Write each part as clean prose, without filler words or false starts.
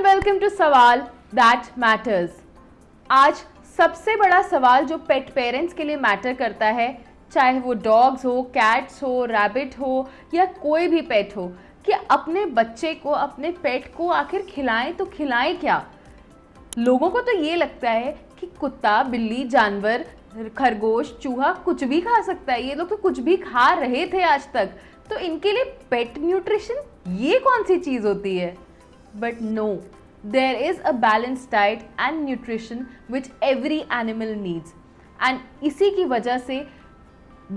Welcome to सवाल that matters. आज सबसे बड़ा सवाल जो पेट पेरेंट्स के लिए मैटर करता है, चाहे वो डॉग्स हो, कैट्स हो, रैबिट हो या कोई भी पेट हो, कि अपने बच्चे को, अपने पेट को आखिर खिलाएं तो खिलाएं क्या। लोगों को तो ये लगता है कि कुत्ता, बिल्ली, जानवर, खरगोश, चूहा कुछ भी खा सकता है, ये लोग तो कुछ भी खा रहे थे आज तक, तो इनके लिए पेट न्यूट्रिशन ये कौन सी चीज़ होती है। But no, there is a balanced diet and nutrition which every animal needs. And इसी की वजह से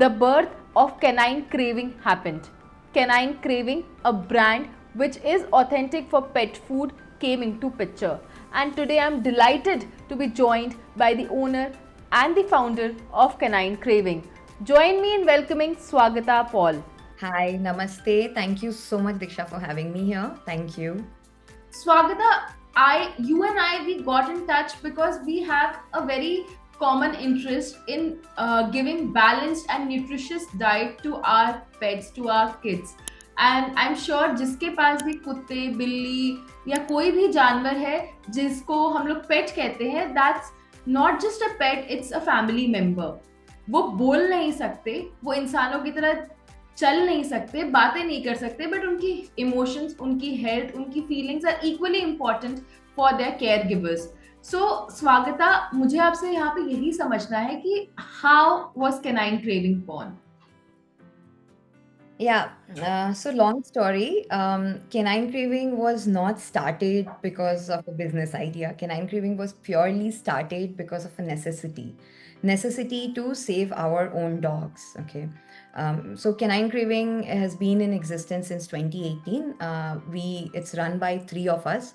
the birth of Canine Craving happened. Canine Craving, a brand which is authentic for pet food, came into picture. And today I'm delighted to be joined by the owner and the founder of Canine Craving. Join me in welcoming Swagata Paul. Hi, namaste. Thank you so much, Diksha, for having me here. Thank you. Swagata, you and I, we got in touch because we have a very common interest in giving balanced and nutritious diet to our pets, to our kids. And I'm sure जिसके पास भी कुत्ते, बिल्ली या कोई भी जानवर है जिसको हम लोग पेट कहते हैं, that's not just a pet, it's a family member. वो बोल नहीं सकते, वो इंसानों की तरह चल नहीं सकते, बातें नहीं कर सकते, बट उनकी इमोशंस, उनकी हेल्थ, उनकी feelings are equally important for their caregivers. So Swagata, मुझे आपसे यहाँ पे यही समझना है कि how was canine craving born. So long story. Canine Craving was not started because of a business idea. Canine Craving was purely started because of a necessity to save our own dogs. Okay. So Canine Craving has been in existence since 2018. It's run by three of us: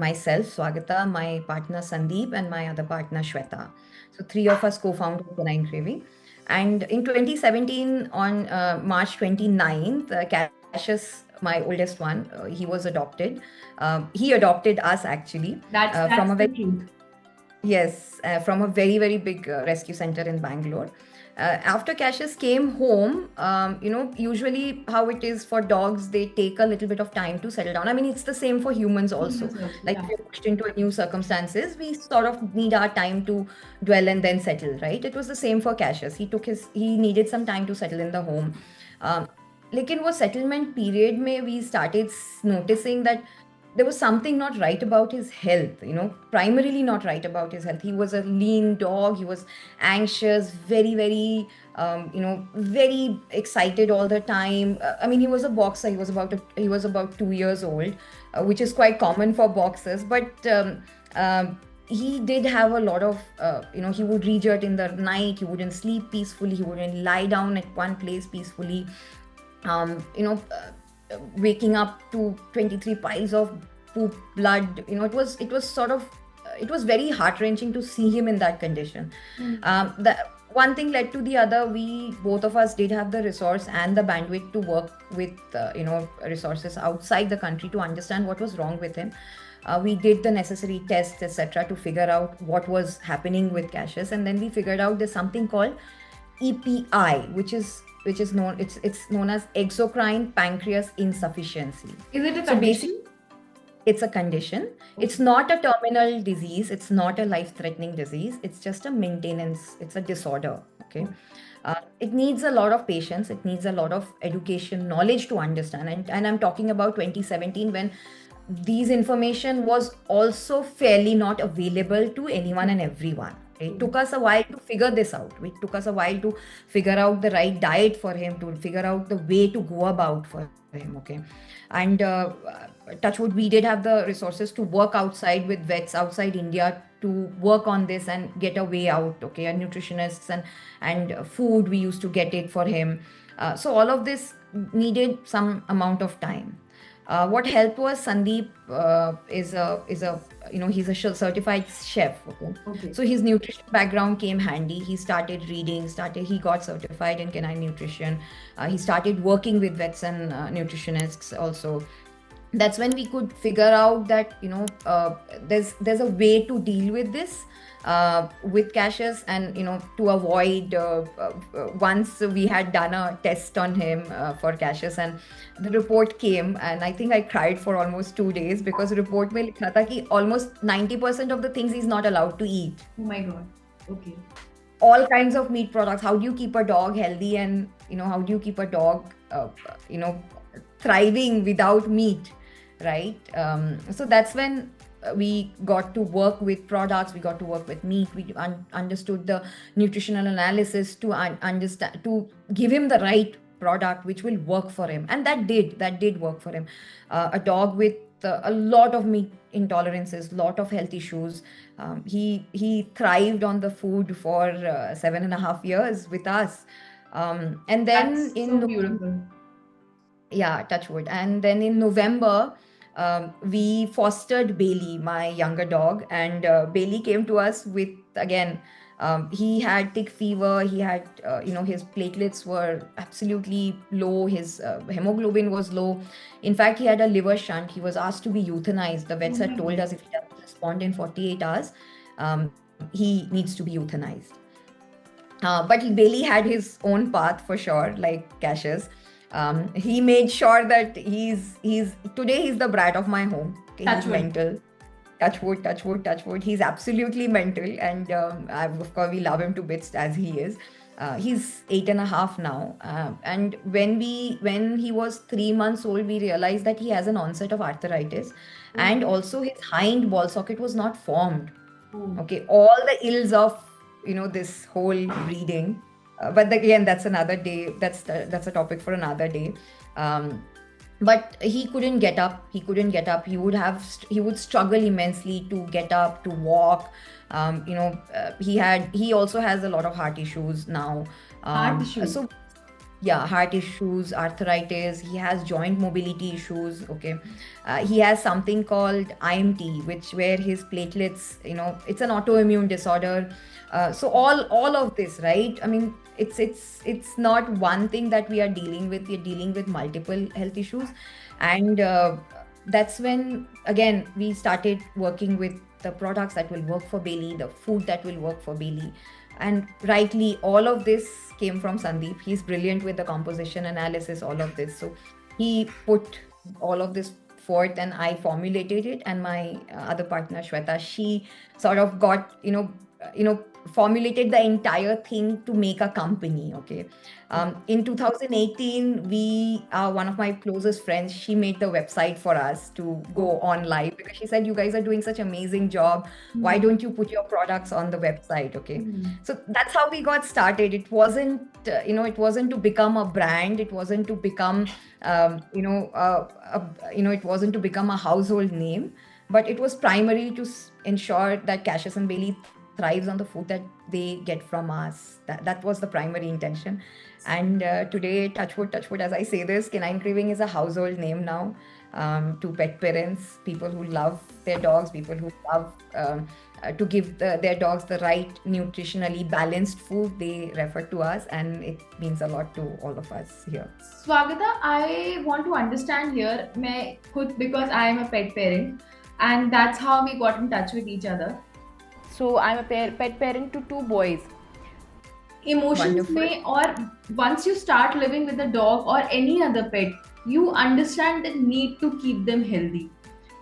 myself, Swagata, my partner Sandeep, and my other partner Shweta. So three of us co-founded Canine Craving. And in 2017, on March 29th, Cassius, my oldest one, he was adopted. He adopted us actually. That's from a the very, truth. yes, from a very, very big rescue center in Bangalore. After Cassius came home, usually how it is for dogs, they take a little bit of time to settle down. I mean, it's the same for humans also. Like if you're pushed into new circumstances, we sort of need our time to dwell and then settle, right? It was the same for Cassius. He needed some time to settle in the home. लेकिन वो settlement period में we started noticing that there was something not right about his health, primarily not right about his health. He was a lean dog. He was anxious, very, very, very excited all the time. I mean, he was a boxer. He was about 2 years old, which is quite common for boxers. But he did have a lot of, he would reject in the night. He wouldn't sleep peacefully. He wouldn't lie down at one place peacefully. Waking up to 23 piles of poop, blood, it was very heart-wrenching to see him in that condition. The one thing led to the other. Both of us did have the resource and the bandwidth to work with resources outside the country to understand what was wrong with him. We did the necessary tests, etc., to figure out what was happening with Cassius, and then we figured out there's something called EPI, which is known, it's known as exocrine pancreas insufficiency. Is it a So condition? basically, it's a condition. It's not a terminal disease. It's not a life-threatening disease. It's just a maintenance. It's a disorder. Okay. It needs a lot of patience. It needs a lot of education, knowledge to understand. And I'm talking about 2017, when these information was also fairly not available to anyone and everyone. It took us a while to figure this out. It took us a while to figure out the right diet for him, to figure out the way to go about for him. Okay. And touchwood, we did have the resources to work outside with vets outside India to work on this and get a way out. Okay. And nutritionists and food, we used to get it for him. So all of this needed some amount of time. What helped was Sandeep is a he's a certified chef. Okay. So his nutrition background came handy. He started reading. He got certified in canine nutrition. He started working with vets and nutritionists also. that's when we could figure out that there's a way to deal with this with Cassius, and to avoid once we had done a test on him for Cassius, and the report came, and I think I cried for almost 2 days, because report mein likha tha ki almost 90% of the things he's not allowed to eat. Oh my God. Okay. All kinds of meat products. How do you keep a dog healthy, and how do you keep a dog thriving without meat, right? So that's when we got to work with products, we got to work with meat, we understood the nutritional analysis to understand, to give him the right product which will work for him, and that did work for him. A dog with a lot of meat intolerances, lot of health issues. He thrived on the food for 7.5 years with us. And then That's in so beautiful. yeah, touch wood. And then in November, we fostered Bailey, my younger dog, and Bailey came to us with, again, he had tick fever. He had, his platelets were absolutely low. His hemoglobin was low. In fact, he had a liver shunt. He was asked to be euthanized. The vets Oh my had told God. us if he doesn't respond in 48 hours, he needs to be euthanized. But Bailey had his own path for sure, like Cassius. He made sure that he's today he's the brat of my home. Okay, Touch he's wood. mental. Touch wood, touch wood, touch wood. He's absolutely mental, and of course we love him to bits as he is. He's 8.5 now, and when he was 3 months old, we realized that he has an onset of arthritis, and also his hind ball socket was not formed. Oh. Okay, all the ills of this whole breeding, but again, that's another day. That's a topic for another day. But he couldn't get up. He would struggle immensely to get up, to walk. He also has a lot of heart issues now. Heart issues. So yeah, heart issues, arthritis. He has joint mobility issues. Okay, he has something called IMT, where his platelets, it's an autoimmune disorder. So all of this, right? I mean, it's not one thing that we are dealing with. We're dealing with multiple health issues, and that's when again we started working with the products that will work for Bailey, the food that will work for Bailey. And rightly, all of this came from Sandeep. He's brilliant with the composition analysis, all of this. So he put all of this forth, and I formulated it. And my other partner, Shweta, she sort of got, formulated the entire thing to make a company. Okay. In 2018, one of my closest friends, she made the website for us to go on live, because she said, you guys are doing such amazing job. Why don't you put your products on the website? Okay. So that's how we got started. It wasn't, it wasn't to become a brand. It wasn't to become, it wasn't to become a household name, but it was primary to ensure that Cassius and Bailey thrives on the food that they get from us. That was the primary intention. And today, touch wood, as I say this, Canine Craving is a household name now to pet parents, people who love their dogs, people who love to give their dogs the right nutritionally balanced food. They refer to us, and it means a lot to all of us here. Swagata, I want to understand here, because I am a pet parent, and that's how we got in touch with each other. So I'm a pet parent to 2 boys. Emotions में, और once you start living with a dog or any other pet, you understand the need to keep them healthy.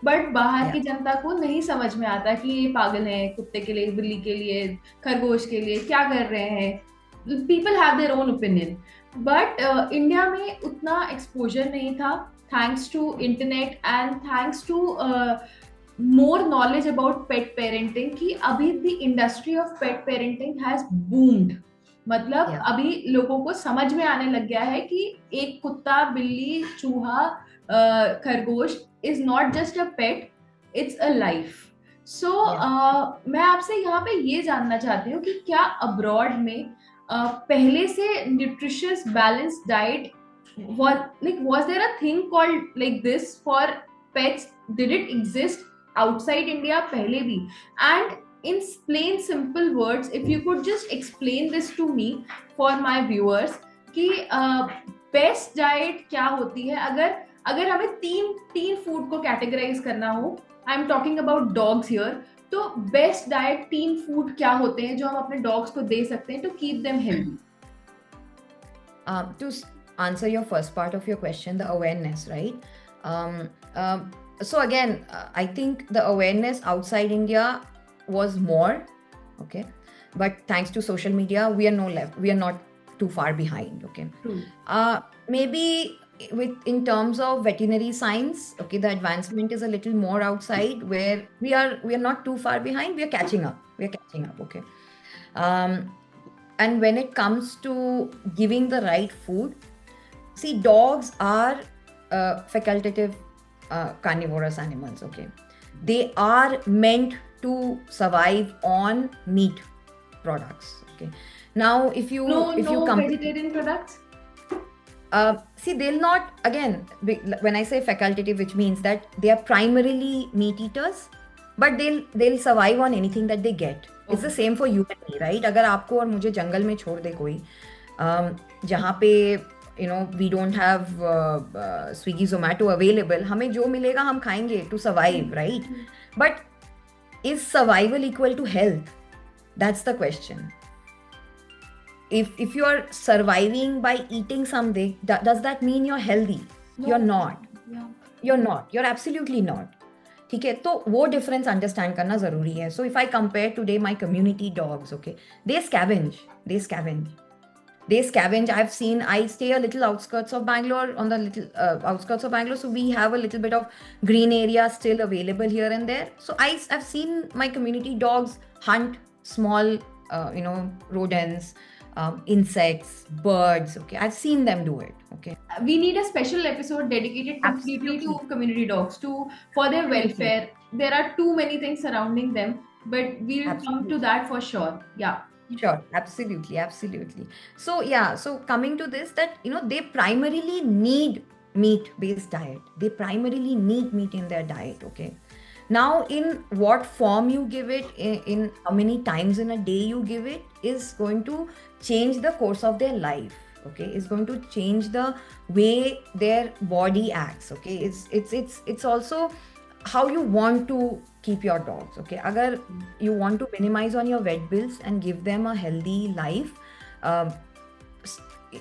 But बाहर की जनता को नहीं समझ में आता कि ये पागल हैं, कुत्ते के लिए, बिल्ली के लिए, खरगोश के लिए क्या कर रहे हैं. People have their own opinion. But India में उतना exposure नहीं था, thanks to internet and thanks to more knowledge about pet parenting, कि अभी the industry of pet parenting has boomed. मतलब अभी लोगों को समझ में आने लग गया है कि एक कुत्ता, बिल्ली, चूहा, खरगोश is not just a pet, it's a life. So मैं आपसे यहाँ पे ये जानना चाहती हूँ कि क्या abroad में पहले से nutritious balanced diet was there a thing called like this for pets? Did it exist outside India पहले भी? And in plain simple words, if you could just explain this to me for my viewers कि best diet क्या होती है अगर अगर हमें तीन तीन फूड को कैटेगराइज करना हो, I am talking about dogs here, तो बेस्ट डाइट तीन फूड क्या होते हैं जो हम अपने डॉग्स को दे सकते हैं to keep them healthy? To answer your first part of your question, the awareness, right? Um, so again, I think the awareness outside India was more, okay, but thanks to social media, we are no left. We are not too far behind, okay. True. Maybe with in terms of veterinary science, okay, the advancement is a little more outside where we are not too far behind. We are catching up. We are catching up, okay. Um, and when it comes to giving the right food, see, dogs are facultative carnivorous animals, okay. They are meant to survive on meat products, okay. Now if you Vegetarian products? See, they'll not, again, when I say facultative, which means that they are primarily meat eaters, but they'll survive on anything that they get. It's the same for you and me, right? अगर आपको और मुझे जंगल में छोड़ दे कोई, जहाँ पे we don't have Swiggy, Zomato available, हमें जो मिलेगा हम खाएंगे to survive, right? But is survival equal to health? That's the question. If you are surviving by eating something, does that mean you're healthy? No. You're not. Yeah. You're not. You're absolutely not. ठीक है, तो वो difference understand करना जरूरी है. So if I compare today my community dogs, okay, they scavenge. I've seen, I stay a little outskirts of Bangalore, on the little outskirts of Bangalore, so we have a little bit of green area still available here and there. So I've seen my community dogs hunt small rodents, insects, birds, okay. I've seen them do it, okay. We need a special episode dedicated completely to community dogs, for their welfare. There are too many things surrounding them, but we'll come to that for sure. Yeah. Sure, absolutely. So yeah, so coming to this, that they primarily need meat-based diet. They primarily need meat in their diet, okay. Now, in what form you give it, in how many times in a day you give it, is going to change the course of their life, okay. Is going to change the way their body acts, okay. It's also how you want to keep your dogs, okay. Agar you want to minimize on your vet bills and give them a healthy life,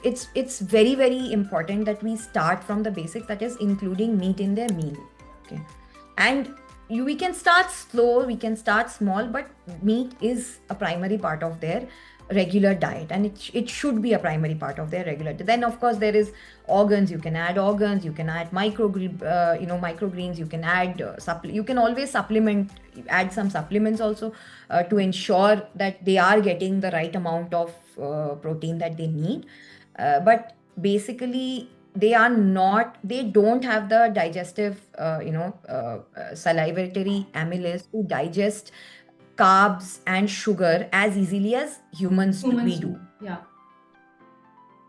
it's very, very important that we start from the basics, that is including meat in their meal, okay. And we can start slow, we can start small, but meat is a primary part of their regular diet, and it should be a primary part of their regular diet. Then of course there is organs, you can add microgreens, you can add you can always supplement, add some supplements also to ensure that they are getting the right amount of protein that they need, but basically they don't have the digestive salivatory amylase to digest carbs and sugar as easily as humans we do. Yeah.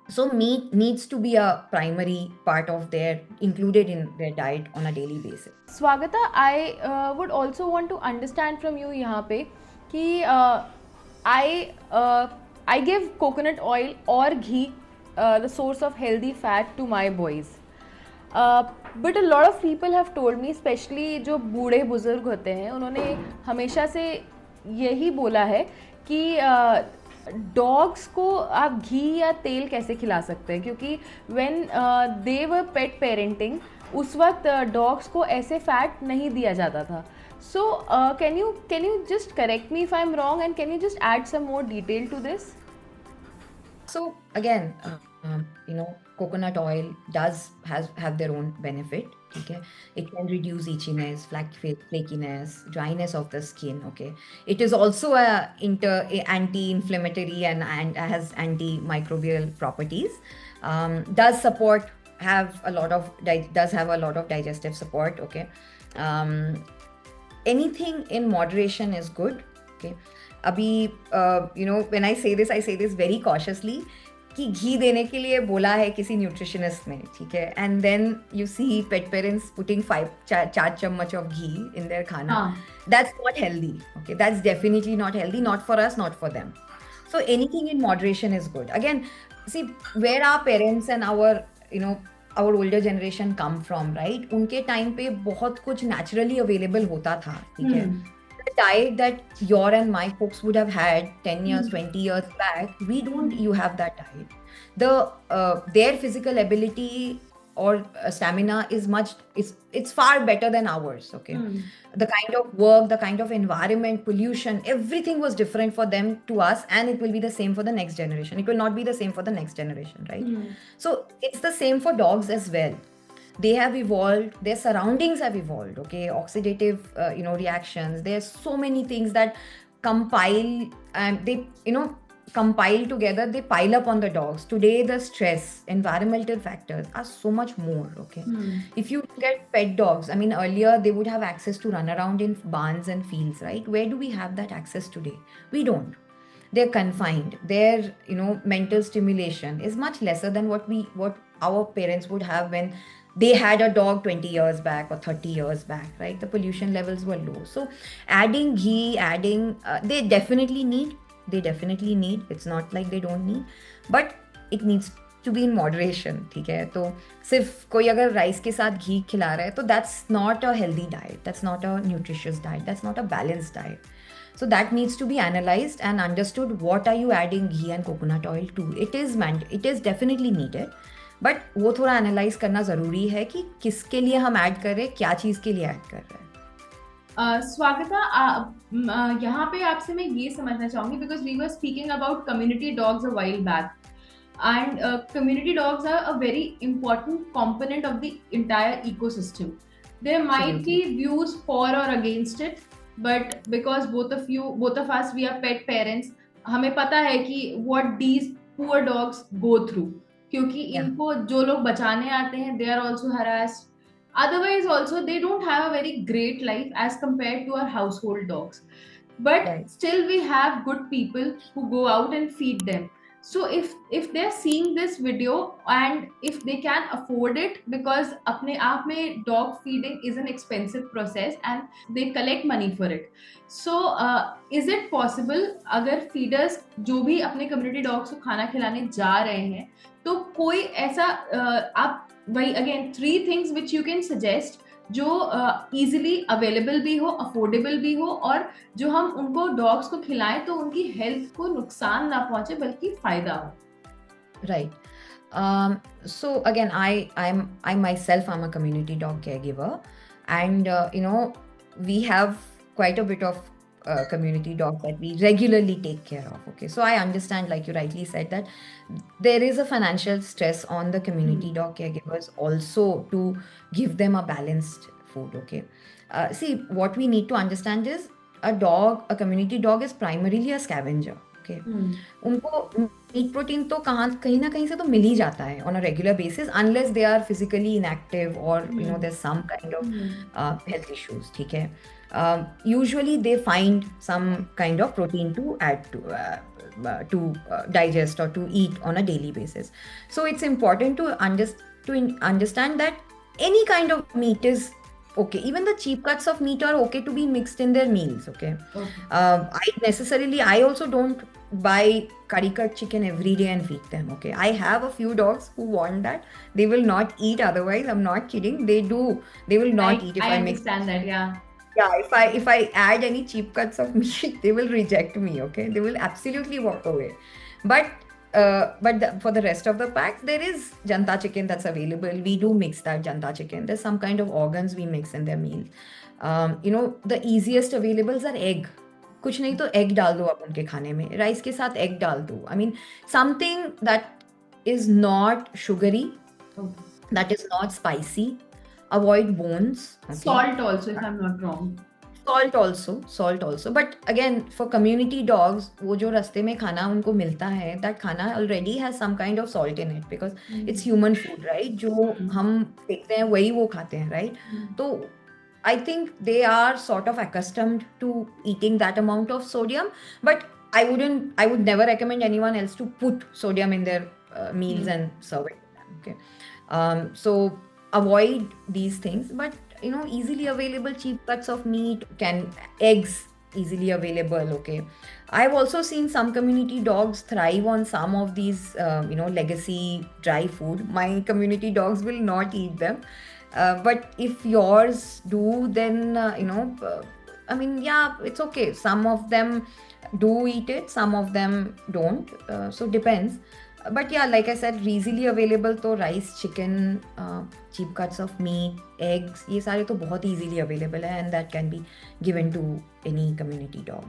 So meat needs to be a primary part of included in their diet on a daily basis. Swagata, I would also want to understand from you यहाँ पे कि I give coconut oil or ghee, the source of healthy fat, to my boys. But a lot of people have told me, especially जो बूढ़े बुजुर्ग होते हैं, उन्होंने हमेशा से यही बोला है कि डॉग्स को आप घी या तेल कैसे खिला सकते हैं, क्योंकि when they were pet parenting, उस वक्त डॉग्स को ऐसे फैट नहीं दिया जाता था. So can you just correct me if I am wrong, and can you just add some more detail to this? So again, coconut oil does have their own benefit, okay. It can reduce itchiness, flakiness, dryness of the skin, okay. It is also a anti-inflammatory and has antimicrobial properties. Does have a lot of digestive support, okay. Anything in moderation is good, okay. अभी when I say this very cautiously, कि घी देने के लिए बोला है किसी nutritionist ने, ठीक है, and then you see pet parents putting 4 चम्मच ऑफ घी इन देयर खाना. That's not healthy, okay. That's definitely not healthy, not for us, not for them. So anything in moderation is good. Again, see, where our parents and our our older generation come from, right? उनके time पे बहुत कुछ naturally available होता था, ठीक है? The diet that your and my folks would have had 10 years, 20 years back, you have that diet. Their physical ability or stamina it's far better than ours, okay? The kind of work, the kind of environment, pollution, everything was different for them to us, and it will be the same for the next generation. It will not be the same for the next generation, right? So it's the same for dogs as well. They have evolved, their surroundings have evolved, okay? Oxidative reactions, there's so many things that compile, and they compile together, they pile up on the dogs. Today the stress, environmental factors are so much more, okay? If you get pet dogs, I mean, earlier they would have access to run around in barns and fields, right? Where do we have that access today? We don't. They're confined. Their mental stimulation is much lesser than what our parents would have when they had a dog 20 years back or 30 years back, right? The pollution levels were low. So adding ghee, they definitely need. It's not like they don't need, but it needs to be in moderation, ठीक है? तो सिर्फ कोई अगर rice के साथ घी खिला रहा है तो that's not a healthy diet, that's not a nutritious diet, that's not a balanced diet. So that needs to be analyzed and understood. What are you adding ghee and coconut oil to? It is definitely needed, but वो थोड़ा analyze करना ज़रूरी है कि किसके लिए हम add कर रहे हैं, क्या चीज़ के लिए ऐड कर रहे हैं. स्वागता, यहाँ पे आपसे मैं ये समझना चाहूंगी, because we were speaking about community dogs a while back, and community dogs are a very important component of the entire ecosystem. There might be views for or against it, but because both of us, we are pet parents, हमें पता है कि what these poor dogs go through, क्योंकि इनको जो लोग बचाने आते हैं, they are also harassed. Otherwise also they don't have a very great life as compared to our household dogs, but still we have good people who go out and feed them. So if they're seeing this video and if they can afford it, because अपने आप में dog feeding is an expensive process and they collect money for it. So is it possible, अगर feeders जो भी अपने community dogs को खाना खिलाने जा रहे हैं, तो कोई ऐसा आप वही again 3 things which you can suggest जो easily available भी हो, affordable भी हो, और जो हम उनको डॉग्स को खिलाएं तो उनकी हेल्थ को नुकसान ना पहुंचे बल्कि फायदा हो. Right. So again, I myself am a community dog caregiver, and we have quite a bit of community dogs that we regularly take care of. Okay, so I understand, like you rightly said, that there is a financial stress on the community dog caregivers also to give them a balanced food. Okay, see, what we need to understand is a community dog is primarily a scavenger. Okay, उनको meat protein तो कहीं ना कहीं से तो मिल ही जाता है on a regular basis, unless they are physically inactive or there's some kind of health issues. ठीक है, usually they find some kind of protein to add to digest or to eat on a daily basis. So it's important to understand that any kind of meat is okay. Even the cheap cuts of meat are okay to be mixed in their meals. Okay. I also don't buy curry cut chicken every day and feed them. Okay, I have a few dogs who want that. They will not eat otherwise. I'm not kidding. They will not eat if I understand that. Yeah, if I add any cheap cuts of meat, they will reject me. Okay, they will absolutely walk away. But for the rest of the packs, there is janta chicken that's available. We do mix that janta chicken. There's some kind of organs we mix in their meal. The easiest availables are egg. कुछ नहीं तो egg डाल दो आप उनके खाने में, rice के साथ egg डाल दो. I mean, something that is not sugary, that is not spicy. Avoid bones. Okay? Salt also, if I'm not wrong. Salt also. But again, for community dogs, वो जो रास्ते में खाना उनको मिलता है, that खाना already has some kind of salt in it, because it's human food, right? जो हम देखते हैं वही वो खाते हैं, right? तो I think they are sort of accustomed to eating that amount of sodium, but I would never recommend anyone else to put sodium in their meals and serve it. Okay, so avoid these things, but easily available cheap cuts of meat, eggs easily available. Okay, I've also seen some community dogs thrive on some of these legacy dry food. My community dogs will not eat them, but if yours do, then I mean, yeah, it's okay. Some of them do eat it, some of them don't, so depends. But yeah, like I said, easily available तो rice, chicken, cheap cuts of meat, eggs, ये सारे तो बहुत easily available है, and that can be given to any community dog.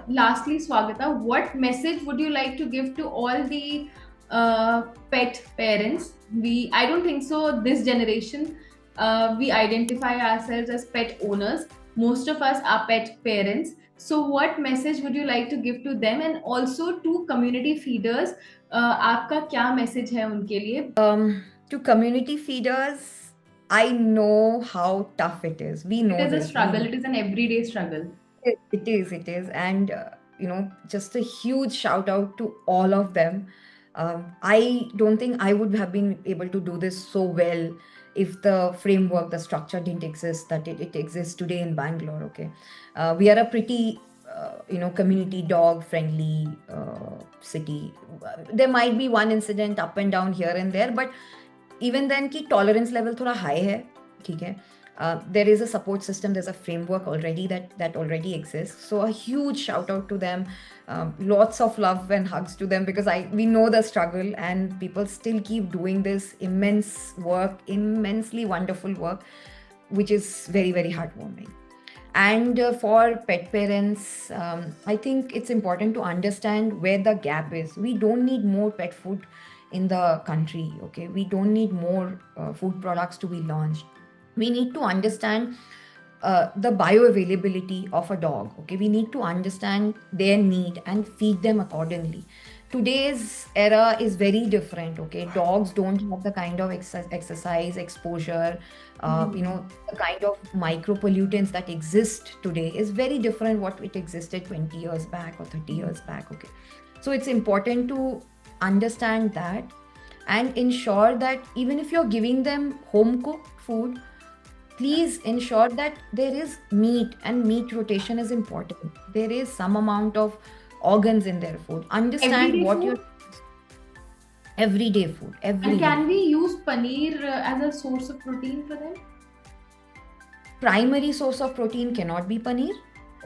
Lastly, Swagata, what message would you like to give to all the pet parents? I don't think so. This generation, we identify ourselves as pet owners. Most of us are pet parents. So, what message would you like to give to them, and also to community feeders? आपका क्या message है उनके लिए? To community feeders, I know how tough it is. We know It is a this. struggle. It is an everyday struggle. It is, and just a huge shout out to all of them. I don't think I would have been able to do this so well if the framework, the structure didn't exist that it exists today in Bangalore. Okay, we are a pretty community dog friendly city. There might be one incident up and down here and there, but even then की tolerance level थोड़ा high है, ठीक है. There is a support system, there's a framework already that already exists. So a huge shout out to them, lots of love and hugs to them, because we know the struggle, and people still keep doing this immense work, immensely wonderful work, which is very, very heartwarming. And for pet parents, I think it's important to understand where the gap is. We don't need more pet food in the country, okay? We don't need more food products to be launched. We need to understand the bioavailability of a dog, okay? We need to understand their need and feed them accordingly. Today's era is very different, okay? Dogs don't have the kind of exercise exposure, the kind of micropollutants that exist today is very different what it existed 20 years back or 30 years back, okay? So it's important to understand that and ensure that even if you're giving them home cooked food, please ensure that there is meat, and meat rotation is important. There is some amount of organs in their food. Understand Everyday what food? your everyday food, And everyday. can we use paneer as a source of protein for them? Primary source of protein cannot be paneer.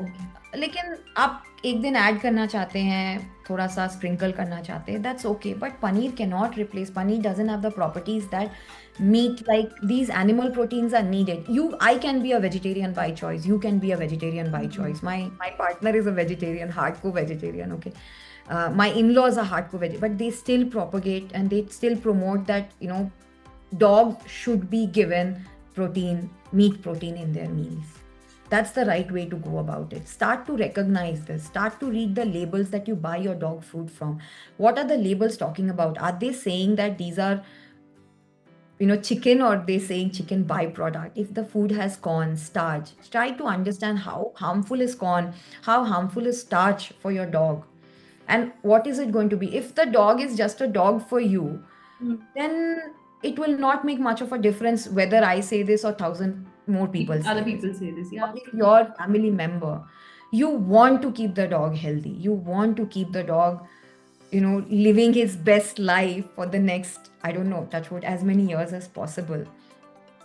Okay. लेकिन आप एक दिन add करना चाहते हैं, थोड़ा सा sprinkle करना चाहते हैं, that's okay. But paneer cannot replace. Paneer doesn't have the properties that meat, like these animal proteins are needed. I can be a vegetarian by choice. You can be a vegetarian by choice. My partner is a vegetarian, hardcore vegetarian. Okay, my in-laws are hardcore vegetarian, but they still propagate and they still promote that dogs should be given protein, meat protein in their meals. That's the right way to go about it. Start to recognize this. Start to read the labels that you buy your dog food from. What are the labels talking about? Are they saying that these are chicken, or they saying chicken byproduct? If the food has corn, starch, try to understand how harmful is corn, how harmful is starch for your dog, and what is it going to be. If the dog is just a dog for you, then it will not make much of a difference whether I say this or 1,000 more people say Other this. people say this, yeah. If your family member, you want to keep the dog healthy, you want to keep the dog living his best life for the next, I don't know, touch wood, as many years as possible.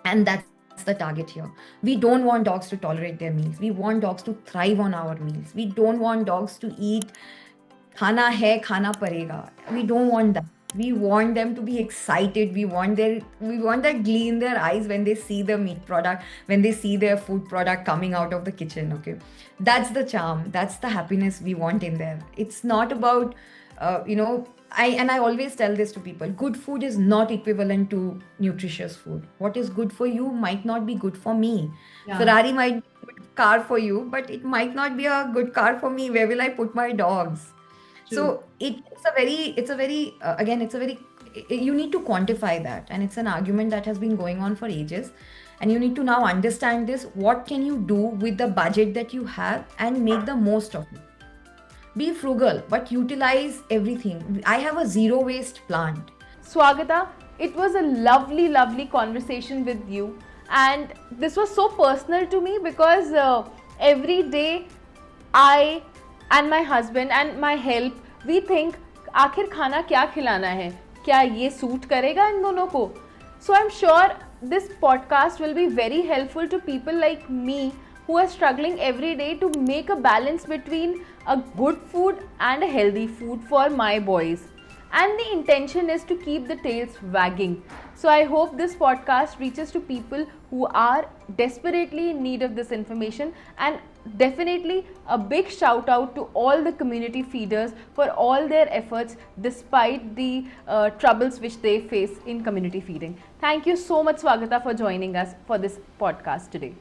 And that's the target here. We don't want dogs to tolerate their meals. We want dogs to thrive on our meals. We don't want dogs to eat khana hai, khana parega. We don't want that. We want them to be excited. We want that glee in their eyes when they see the meat product, when they see their food product coming out of the kitchen. Okay, that's the charm. That's the happiness we want in there. It's not about I always tell this to people. Good food is not equivalent to nutritious food. What is good for you might not be good for me. Yeah. Ferrari might be a good car for you, but it might not be a good car for me. Where will I put my dogs? True. So it's a very you need to quantify that, and it's an argument that has been going on for ages, and you need to now understand this. What can you do with the budget that you have and make the most of it? Be frugal, but utilize everything. I have a zero waste plant. Swagata, it was a lovely, lovely conversation with you, and this was so personal to me because every day I and my husband and my help, we think आखिर खाना क्या खिलाना है, क्या ये suit करेगा इन दोनों को. So I'm sure this podcast will be very helpful to people like me who are struggling every day to make a balance between a good food and a healthy food for my boys. And the intention is to keep the tails wagging. So I hope this podcast reaches to people who are desperately in need of this information, and definitely a big shout out to all the community feeders for all their efforts despite the troubles which they face in community feeding. Thank you so much, Swagata, for joining us for this podcast today.